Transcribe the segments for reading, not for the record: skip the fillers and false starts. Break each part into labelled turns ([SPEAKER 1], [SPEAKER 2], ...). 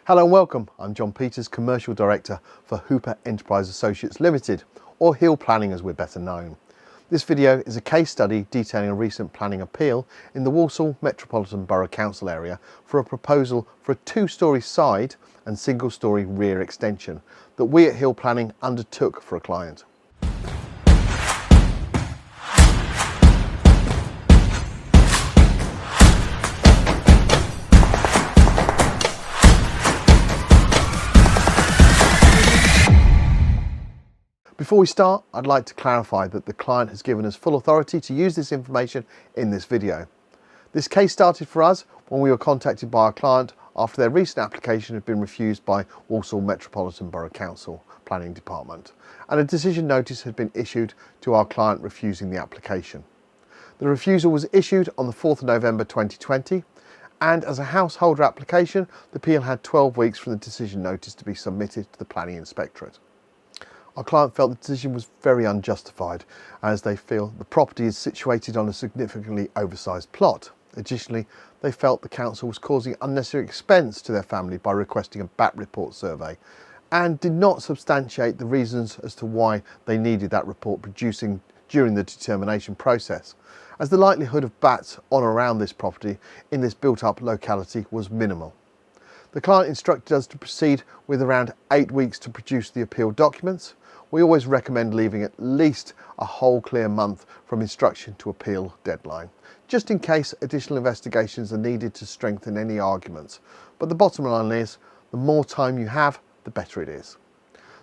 [SPEAKER 1] Hello and welcome. I'm John Peters, Commercial Director for Hooper Enterprise Associates Limited, or Hill Planning as we're better known. This video is a case study detailing a recent planning appeal in the Walsall Metropolitan Borough Council area for a proposal for a two-storey side and single-storey rear extension that we at Hill Planning undertook for a client. Before we start, I'd like to clarify that the client has given us full authority to use this information in this video. This case started for us when we were contacted by our client after their recent application had been refused by Walsall Metropolitan Borough Council Planning Department, and a decision notice had been issued to our client refusing the application. The refusal was issued on the 4th of November 2020, and as a householder application, the appeal had 12 weeks from the decision notice to be submitted to the Planning Inspectorate. Our client felt the decision was very unjustified, as they feel the property is situated on a significantly oversized plot. Additionally, they felt the council was causing unnecessary expense to their family by requesting a BAT report survey, and did not substantiate the reasons as to why they needed that report producing during the determination process, as the likelihood of bats on or around this property in this built-up locality was minimal. The client instructed us to proceed with around 8 weeks to produce the appeal documents. We always recommend leaving at least a whole clear month from instruction to appeal deadline, just in case additional investigations are needed to strengthen any arguments. But the bottom line is, the more time you have, the better it is.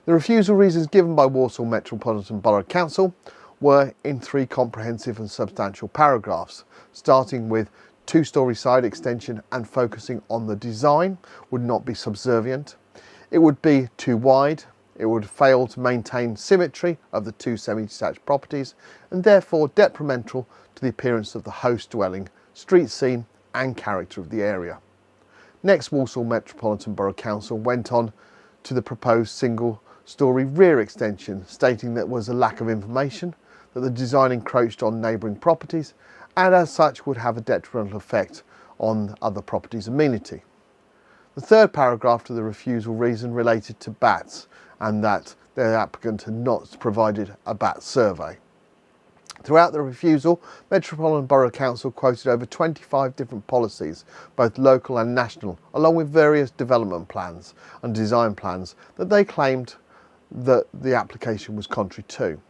[SPEAKER 1] The refusal reasons given by Walsall Metropolitan Borough Council were in 3 comprehensive and substantial paragraphs, starting with two-storey side extension and focusing on the design would not be subservient. It would be too wide. It would fail to maintain symmetry of the 2 semi-detached properties and therefore detrimental to the appearance of the host dwelling, street scene and character of the area. Next, Walsall Metropolitan Borough Council went on to the proposed single-storey rear extension, stating there was a lack of information, that the design encroached on neighbouring properties and as such would have a detrimental effect on other properties' amenity. The third paragraph to the refusal reason related to bats, and that the applicant had not provided a BAT survey. Throughout the refusal, Metropolitan Borough Council quoted over 25 different policies, both local and national, along with various development plans and design plans that they claimed that the application was contrary to.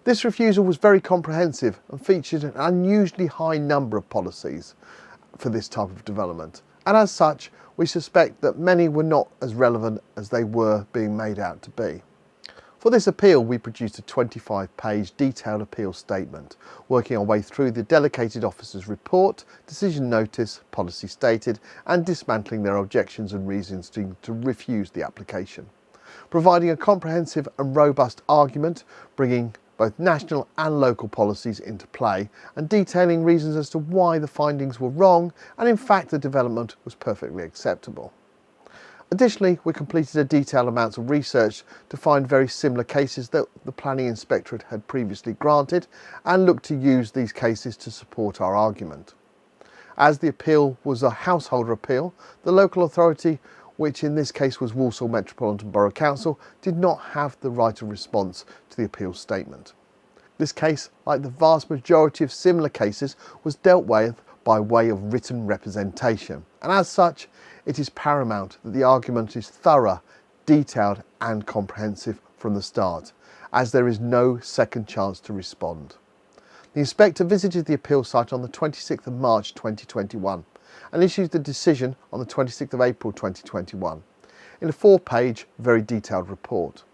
[SPEAKER 1] This refusal was very comprehensive and featured an unusually high number of policies for this type of development, and as such, we suspect that many were not as relevant as they were being made out to be. For this appeal, we produced a 25-page detailed appeal statement, working our way through the delegated officer's report, decision notice, policy stated, and dismantling their objections and reasons to refuse the application, providing a comprehensive and robust argument, bringing both national and local policies into play and detailing reasons as to why the findings were wrong and in fact the development was perfectly acceptable. Additionally, we completed a detailed amount of research to find very similar cases that the Planning Inspectorate had previously granted and looked to use these cases to support our argument. As the appeal was a householder appeal, the local authority, which in this case was Walsall Metropolitan Borough Council, did not have the right of response to the appeal statement. This case, like the vast majority of similar cases, was dealt with by way of written representation, and as such, it is paramount that the argument is thorough, detailed and comprehensive from the start, as there is no second chance to respond. The inspector visited the appeal site on the 26th of March 2021 and issued the decision on the 26th of April 2021 in a 4-page, very detailed report.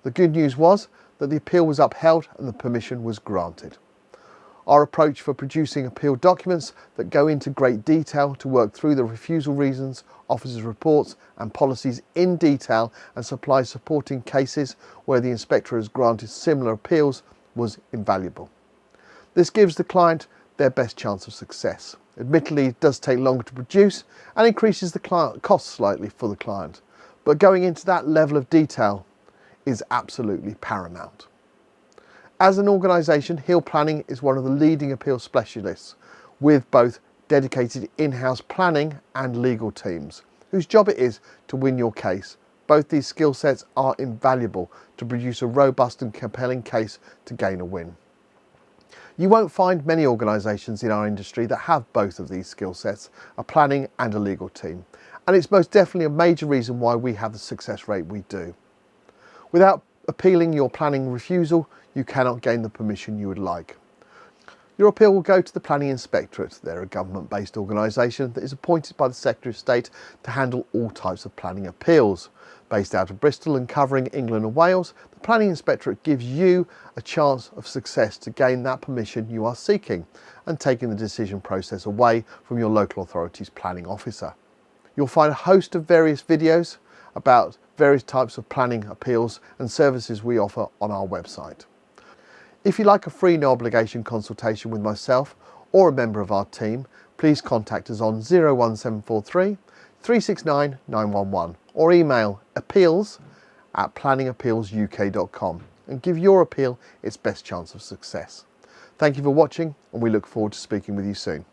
[SPEAKER 1] The good news was that the appeal was upheld and the permission was granted. Our approach for producing appeal documents that go into great detail to work through the refusal reasons, officers' reports and policies in detail and supply supporting cases where the inspector has granted similar appeals was invaluable. This gives the client their best chance of success. Admittedly, it does take longer to produce and increases the cost slightly for the client, but going into that level of detail is absolutely paramount. As an organisation, Hill Planning is one of the leading appeal specialists with both dedicated in-house planning and legal teams whose job it is to win your case. Both these skill sets are invaluable to produce a robust and compelling case to gain a win. You won't find many organisations in our industry that have both of these skill sets, a planning and a legal team, and it's most definitely a major reason why we have the success rate we do. Without appealing your planning refusal, you cannot gain the permission you would like. Your appeal will go to the Planning Inspectorate. They're a government-based organisation that is appointed by the Secretary of State to handle all types of planning appeals. Based out of Bristol and covering England and Wales, the Planning Inspectorate gives you a chance of success to gain that permission you are seeking and taking the decision process away from your local authority's planning officer. You'll find a host of various videos about various types of planning appeals and services we offer on our website. If you'd like a free no obligation consultation with myself or a member of our team, please contact us on 01743 369 911 or email appeals@planningappealsuk.com and give your appeal its best chance of success. Thank you for watching, and we look forward to speaking with you soon.